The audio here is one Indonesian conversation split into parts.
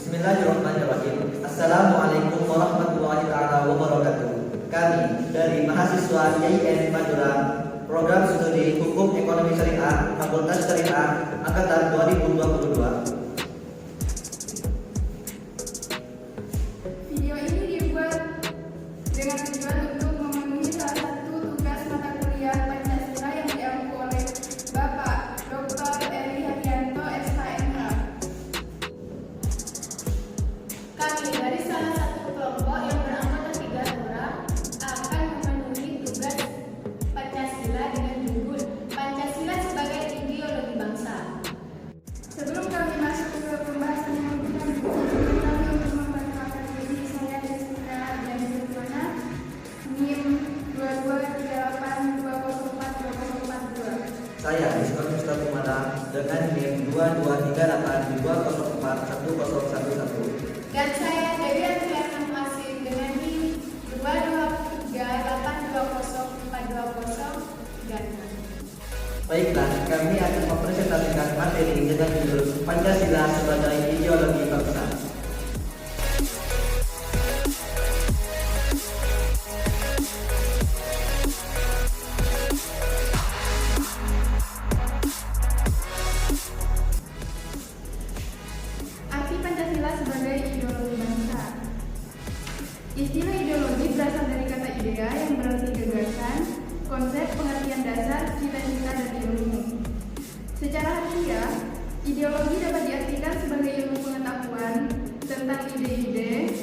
Bismillahirrahmanirrahim. Assalamualaikum warahmatullahi wabarakatuh. Kami dari mahasiswa IAIN Madura, Program Studi Hukum Ekonomi Syariah, Fakultas Syariah, Angkatan 2022. Video ini dibuat dengan tujuan untuk memenuhi salah satu tugas mata kuliah Pancasila yang diampu oleh Bapak Dr. Eri Hadianto, SHMH. Kami dari salah satu kelompok yang beranggota 3 orang akan memenuhi tugas Pancasila dengan judul Pancasila sebagai ideologi bangsa. Sebelum kami masuk ke pembahasan yang lebih lanjut, kami untuk memperkenalkan diri saya Destina dan Destina NIM 22382042. Saya Diskon Ustaz Umara dengan NIM 2238204111. Dan saya Dewi Adriana Masih dengan NIM 2238204203. Baiklah, kami akan mempresentasikan materi dengan judul Pancasila sebagai ideologi bangsa. Arti Pancasila sebagai ideologi bangsa. Istilah ideologi berasal dari kata idea yang berarti gagasan, konsep, pengertian dasar, cita-cita, dan ilmu. Secara harfiah, ideologi dapat diartikan sebagai ilmu pengetahuan tentang ide-ide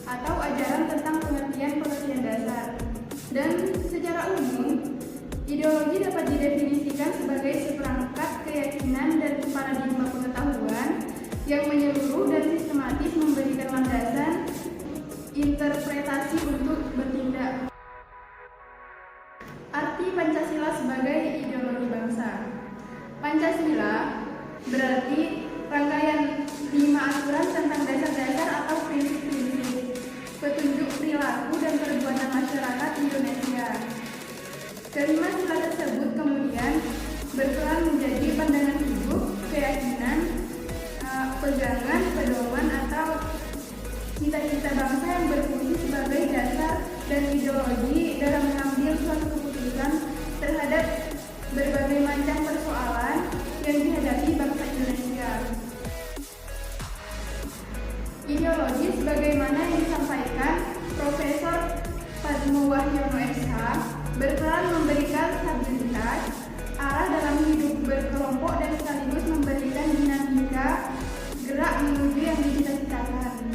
atau ajaran tentang pengertian dasar. Dan secara umum, ideologi dapat didefinisikan sebagai seperangkat keyakinan dan paradigma pengetahuan yang menyeluruh dan sistematis memberikan landasan interpretasi untuk bertindak. Arti Pancasila sebagai ideologi bangsa. Pancasila berarti rangkaian 5 aturan tentang dasar-dasar atau prinsip-prinsip, petunjuk perilaku dan perbuatan masyarakat Indonesia. Kelima sila tersebut kemudian berperan menjadi pandangan hidup, keyakinan, pegangan, pedoman atau cita-cita bangsa yang berfungsi sebagai dasar dan ideologi dalam mengambil suatu keputusan terhadap berbagai macam persoalan yang dihadapi bangsa Indonesia. Ideologi sebagaimana yang disampaikan Profesor Padmo Wahyono SH berperan memberikan stabilitas, arah dalam hidup berkelompok dan sekaligus memberikan dinamika gerak menuju yang dicita-citakan.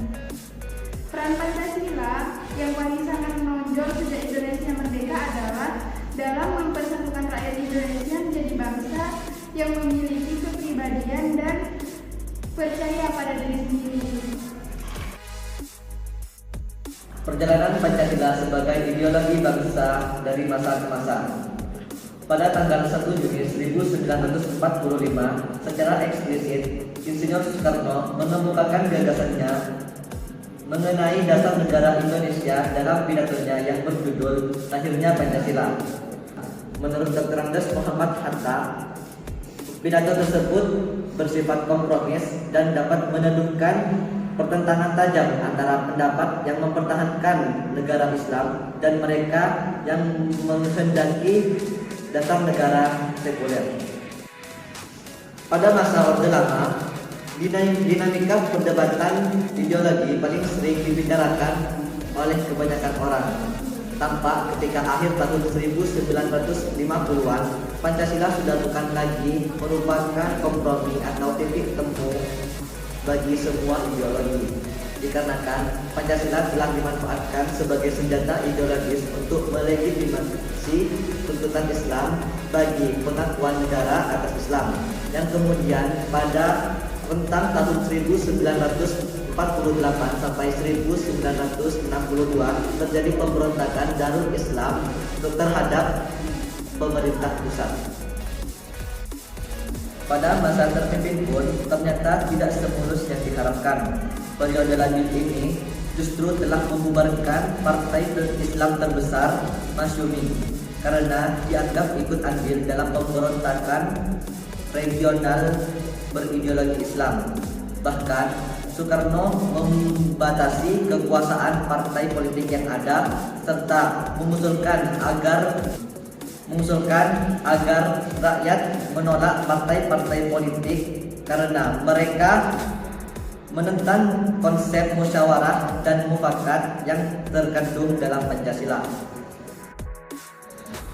Peran Pancasila yang paling sangat menonjol sejak Indonesia merdeka adalah dalam mempersatukan rakyat Indonesia menjadi bangsa yang memiliki kepribadian dan percaya pada diri sendiri. Perjalanan Pancasila sebagai ideologi bangsa dari masa ke masa. Pada tanggal 1 Juni 1945, secara eksplisit, Insinyur Soekarno mengemukakan gagasannya mengenai dasar negara Indonesia dalam pidatonya yang berjudul Lahirnya Pancasila. Menurut Dr. Andes Muhammad Hatta, pidato tersebut bersifat kompromis dan dapat meneduhkan pertentangan tajam antara pendapat yang mempertahankan negara Islam dan mereka yang menghendaki dasar negara sekuler. Pada masa Orde Lama, dinamika perdebatan ideologi paling sering dibicarakan oleh kebanyakan orang. Tampak ketika akhir tahun 1950-an, Pancasila sudah bukan lagi merupakan kompromi atau titik temu bagi semua ideologi, dikarenakan Pancasila telah dimanfaatkan sebagai senjata ideologis untuk melegitimasi tuntutan Islam bagi pengakuan negara atas Islam, yang kemudian pada rentang tahun 1948 sampai 1962 terjadi pemberontakan Darul Islam terhadap pemerintah pusat. Pada masa terpimpin pun ternyata tidak semulus yang diharapkan. Periode lanjut ini justru telah membubarkan partai Islam terbesar, Masyumi, karena dianggap ikut andil dalam pemberontakan regional berideologi Islam. Bahkan Soekarno membatasi kekuasaan partai politik yang ada serta mengusulkan agar rakyat menolak partai-partai politik karena mereka menentang konsep musyawarah dan mufakat yang terkandung dalam Pancasila.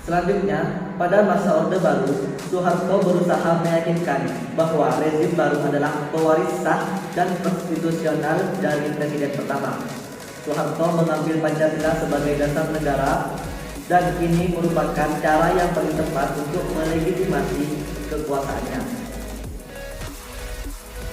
Selanjutnya, pada masa Orde Baru, Soeharto berusaha meyakinkan bahwa rezim baru adalah pewaris sah dan konstitusional dari Presiden pertama. Soeharto mengambil Pancasila sebagai dasar negara dan ini merupakan cara yang paling tepat untuk melegitimasi kekuasaannya.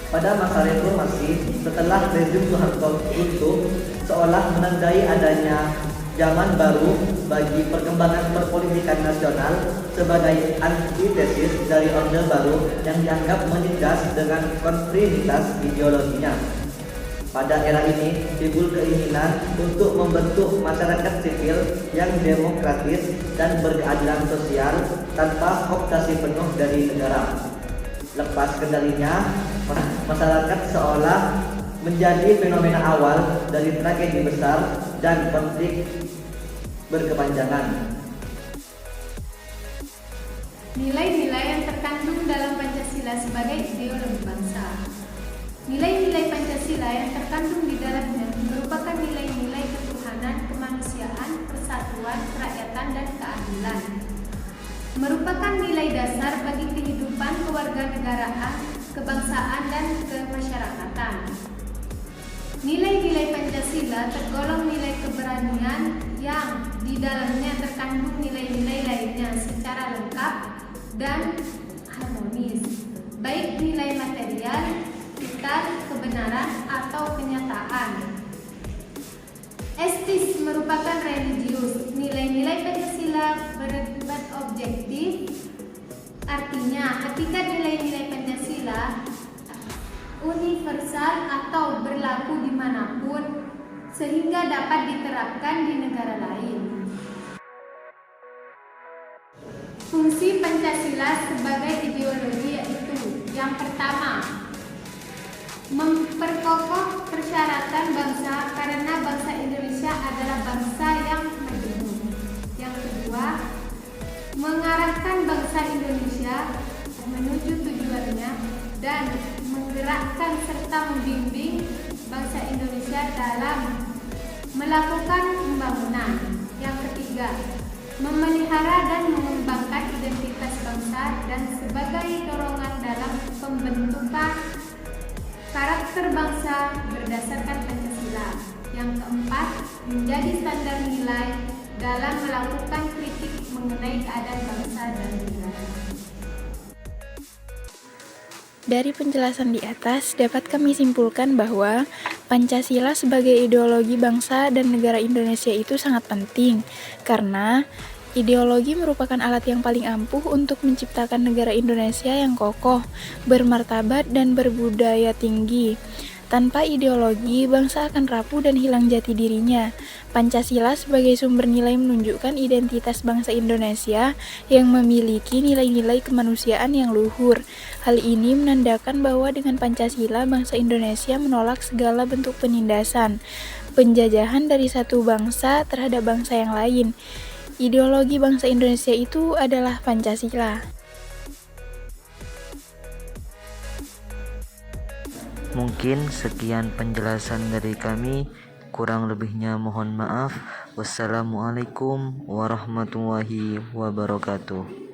Pada masa reformasi, setelah rezim Soeharto runtuh, seolah menandai adanya zaman baru bagi perkembangan perpolitikan nasional sebagai antitesis dari Orde Baru yang dianggap menindas dengan konfirmitas ideologinya. Pada era ini timbul keinginan untuk membentuk masyarakat sipil yang demokratis dan berkeadilan sosial tanpa kooptasi penuh dari negara. Lepas kendalinya, masyarakat seolah menjadi fenomena awal dari tragedi besar dan konflik berkepanjangan. Nilai-nilai yang terkandung dalam Pancasila sebagai ideologi bangsa. Nilai-nilai Pancasila yang terkandung di dalamnya merupakan nilai-nilai ketuhanan, kemanusiaan, persatuan, kerakyatan, dan keadilan. Merupakan nilai dasar bagi kehidupan kewarganegaraan, kebangsaan, dan kemasyarakatan. Nilai-nilai Pancasila tergolong nilai keberanian yang di dalamnya terkandung nilai-nilai lainnya secara lengkap dan harmonis, baik nilai material, vital, kebenaran, atau kenyataan. Estis merupakan religius. Nilai-nilai Pancasila bersifat objektif, artinya hakikat nilai-nilai Pancasila universal atau berlaku dimanapun sehingga dapat diterapkan di negara lain. Fungsi Pancasila sebagai ideologi yaitu yang pertama, memperkokoh persyaratan bangsa karena bangsa Indonesia adalah bangsa yang majemuk. Yang kedua, mengarahkan bangsa Indonesia menuju tujuannya dan menggerakkan serta membimbing bangsa Indonesia dalam melakukan pembangunan. Yang ketiga, memelihara dan mengembangkan identitas bangsa dan sebagai dorongan dalam pembentukan karakter bangsa berdasarkan Pancasila. Yang keempat, menjadi standar nilai dalam melakukan kritik mengenai keadaan bangsa dan negara. Dari penjelasan di atas, dapat kami simpulkan bahwa Pancasila sebagai ideologi bangsa dan negara Indonesia itu sangat penting, karena ideologi merupakan alat yang paling ampuh untuk menciptakan negara Indonesia yang kokoh, bermartabat, dan berbudaya tinggi. Tanpa ideologi, bangsa akan rapuh dan hilang jati dirinya. Pancasila sebagai sumber nilai menunjukkan identitas bangsa Indonesia yang memiliki nilai-nilai kemanusiaan yang luhur. Hal ini menandakan bahwa dengan Pancasila, bangsa Indonesia menolak segala bentuk penindasan, penjajahan dari satu bangsa terhadap bangsa yang lain. Ideologi bangsa Indonesia itu adalah Pancasila. Mungkin sekian penjelasan dari kami, kurang lebihnya mohon maaf. Wassalamualaikum warahmatullahi wabarakatuh.